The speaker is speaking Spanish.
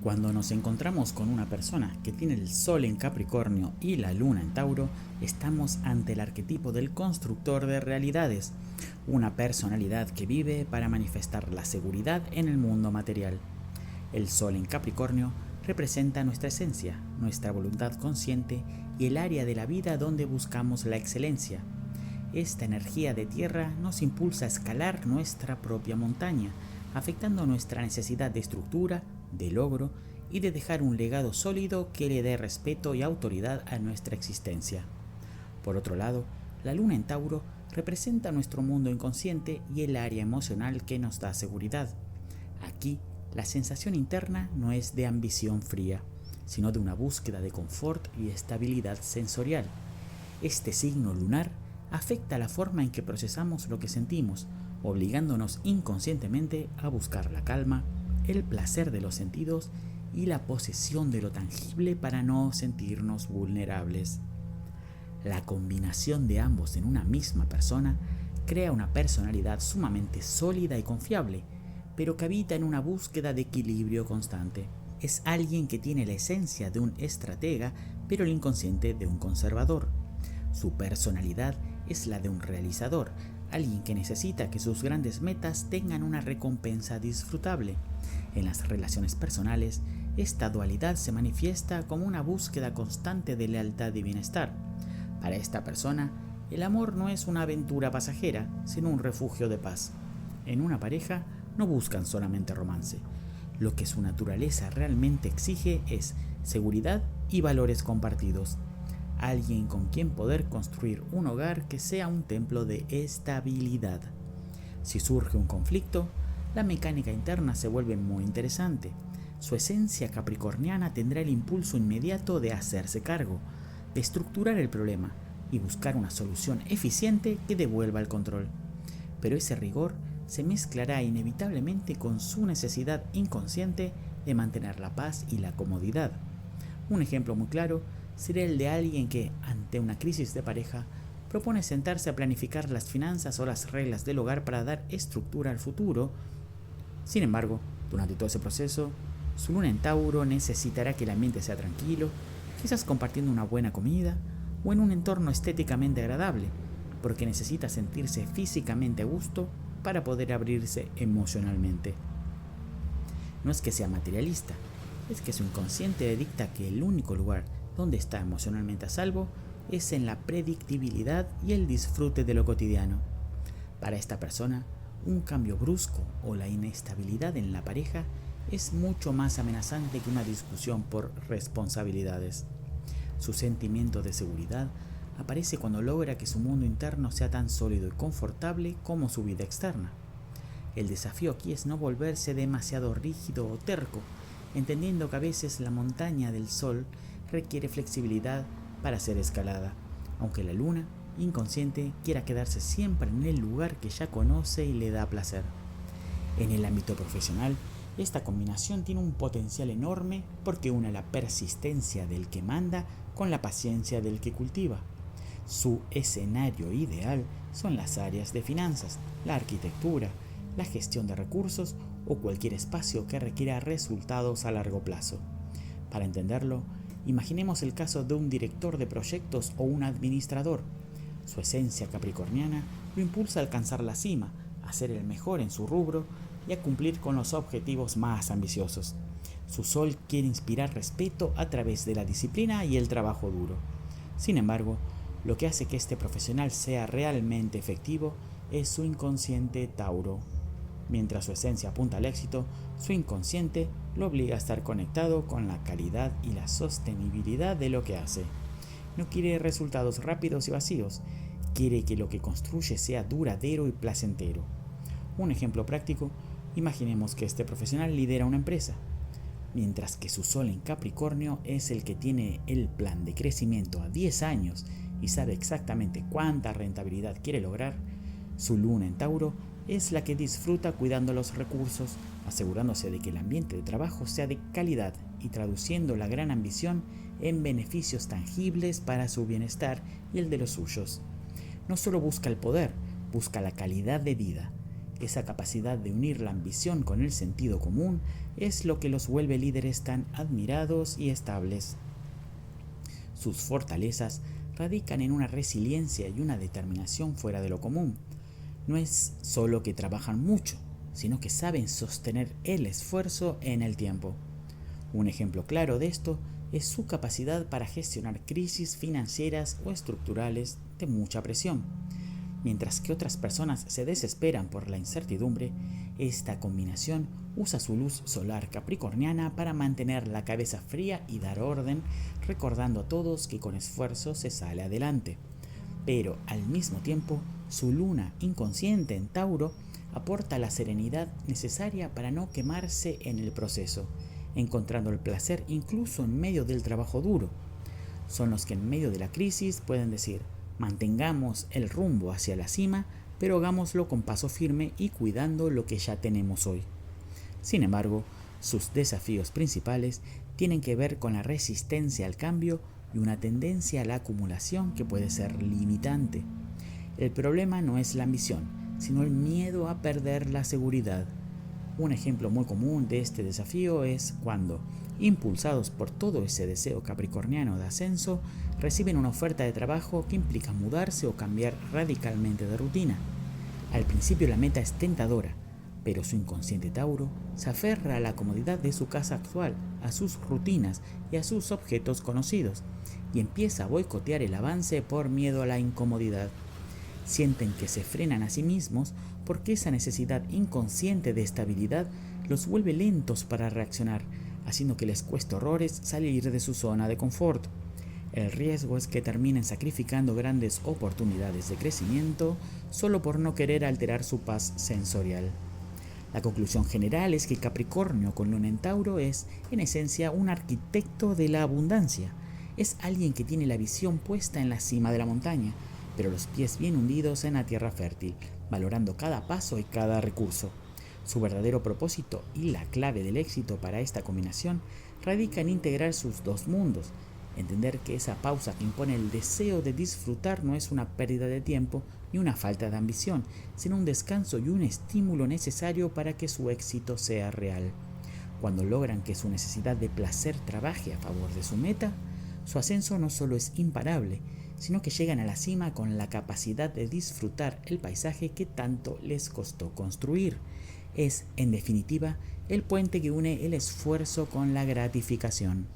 Cuando nos encontramos con una persona que tiene el Sol en Capricornio y la Luna en Tauro, estamos ante el arquetipo del constructor de realidades, una personalidad que vive para manifestar la seguridad en el mundo material. El Sol en Capricornio representa nuestra esencia, nuestra voluntad consciente y el área de la vida donde buscamos la excelencia. Esta energía de tierra nos impulsa a escalar nuestra propia montaña, afectando nuestra necesidad de estructura, de logro y de dejar un legado sólido que le dé respeto y autoridad a nuestra existencia. Por otro lado, la Luna en Tauro representa nuestro mundo inconsciente y el área emocional que nos da seguridad. Aquí, la sensación interna no es de ambición fría, sino de una búsqueda de confort y estabilidad sensorial. Este signo lunar afecta la forma en que procesamos lo que sentimos, obligándonos inconscientemente a buscar la calma, el placer de los sentidos y la posesión de lo tangible para no sentirnos vulnerables. La combinación de ambos en una misma persona crea una personalidad sumamente sólida y confiable, pero que habita en una búsqueda de equilibrio constante. Es alguien que tiene la esencia de un estratega, pero el inconsciente de un conservador. Su personalidad es la de un realizador, alguien que necesita que sus grandes metas tengan una recompensa disfrutable. En las relaciones personales, esta dualidad se manifiesta como una búsqueda constante de lealtad y bienestar. Para esta persona, el amor no es una aventura pasajera, sino un refugio de paz. En una pareja no buscan solamente romance. Lo que su naturaleza realmente exige es seguridad y valores compartidos. Alguien con quien poder construir un hogar que sea un templo de estabilidad. Si surge un conflicto, la mecánica interna se vuelve muy interesante. Su esencia capricorniana tendrá el impulso inmediato de hacerse cargo, de estructurar el problema y buscar una solución eficiente que devuelva el control. Pero ese rigor se mezclará inevitablemente con su necesidad inconsciente de mantener la paz y la comodidad. Un ejemplo muy claro sería el de alguien que, ante una crisis de pareja, propone sentarse a planificar las finanzas o las reglas del hogar para dar estructura al futuro. Sin embargo, durante todo ese proceso, su Luna en Tauro necesitará que el ambiente sea tranquilo, quizás compartiendo una buena comida o en un entorno estéticamente agradable, porque necesita sentirse físicamente a gusto para poder abrirse emocionalmente. No es que sea materialista, es que su inconsciente dicta que el único lugar donde está emocionalmente a salvo es en la predictibilidad y el disfrute de lo cotidiano. Para esta persona, un cambio brusco o la inestabilidad en la pareja es mucho más amenazante que una discusión por responsabilidades. Su sentimiento de seguridad aparece cuando logra que su mundo interno sea tan sólido y confortable como su vida externa. El desafío aquí es no volverse demasiado rígido o terco, entendiendo que a veces la montaña del sol requiere flexibilidad para ser escalada, aunque la luna, inconsciente, quiera quedarse siempre en el lugar que ya conoce y le da placer. En el ámbito profesional, esta combinación tiene un potencial enorme porque une la persistencia del que manda con la paciencia del que cultiva. Su escenario ideal son las áreas de finanzas, la arquitectura, la gestión de recursos o cualquier espacio que requiera resultados a largo plazo. Para entenderlo, imaginemos el caso de un director de proyectos o un administrador. Su esencia capricorniana lo impulsa a alcanzar la cima, a ser el mejor en su rubro y a cumplir con los objetivos más ambiciosos. Su sol quiere inspirar respeto a través de la disciplina y el trabajo duro. Sin embargo, lo que hace que este profesional sea realmente efectivo es su inconsciente Tauro. Mientras su esencia apunta al éxito, su inconsciente lo obliga a estar conectado con la calidad y la sostenibilidad de lo que hace. No quiere resultados rápidos y vacíos, quiere que lo que construye sea duradero y placentero. Un ejemplo práctico, imaginemos que este profesional lidera una empresa. Mientras que su sol en Capricornio es el que tiene el plan de crecimiento a 10 años y sabe exactamente cuánta rentabilidad quiere lograr, su luna en Tauro es la que disfruta cuidando los recursos, asegurándose de que el ambiente de trabajo sea de calidad y traduciendo la gran ambición en beneficios tangibles para su bienestar y el de los suyos. No solo busca el poder, busca la calidad de vida. Esa capacidad de unir la ambición con el sentido común es lo que los vuelve líderes tan admirados y estables. Sus fortalezas radican en una resiliencia y una determinación fuera de lo común. No es solo que trabajan mucho, sino que saben sostener el esfuerzo en el tiempo. Un ejemplo claro de esto es su capacidad para gestionar crisis financieras o estructurales de mucha presión. Mientras que otras personas se desesperan por la incertidumbre, esta combinación usa su luz solar capricorniana para mantener la cabeza fría y dar orden, recordando a todos que con esfuerzo se sale adelante. Pero al mismo tiempo, su luna inconsciente en Tauro aporta la serenidad necesaria para no quemarse en el proceso, encontrando el placer incluso en medio del trabajo duro. Son los que en medio de la crisis pueden decir: mantengamos el rumbo hacia la cima, pero hagámoslo con paso firme y cuidando lo que ya tenemos hoy. Sin embargo, sus desafíos principales tienen que ver con la resistencia al cambio y una tendencia a la acumulación que puede ser limitante. El problema no es la ambición, sino el miedo a perder la seguridad. Un ejemplo muy común de este desafío es cuando, impulsados por todo ese deseo capricorniano de ascenso, reciben una oferta de trabajo que implica mudarse o cambiar radicalmente de rutina. Al principio la meta es tentadora, pero su inconsciente Tauro se aferra a la comodidad de su casa actual, a sus rutinas y a sus objetos conocidos, y empieza a boicotear el avance por miedo a la incomodidad. Sienten que se frenan a sí mismos porque esa necesidad inconsciente de estabilidad los vuelve lentos para reaccionar, haciendo que les cueste horrores salir de su zona de confort. El riesgo es que terminen sacrificando grandes oportunidades de crecimiento solo por no querer alterar su paz sensorial. La conclusión general es que Capricornio con Luna en Tauro es, en esencia, un arquitecto de la abundancia. Es alguien que tiene la visión puesta en la cima de la montaña, pero los pies bien hundidos en la tierra fértil, valorando cada paso y cada recurso. Su verdadero propósito y la clave del éxito para esta combinación radica en integrar sus dos mundos, entender que esa pausa que impone el deseo de disfrutar no es una pérdida de tiempo ni una falta de ambición, sino un descanso y un estímulo necesario para que su éxito sea real. Cuando logran que su necesidad de placer trabaje a favor de su meta, su ascenso no solo es imparable, sino que llegan a la cima con la capacidad de disfrutar el paisaje que tanto les costó construir. Es, en definitiva, el puente que une el esfuerzo con la gratificación.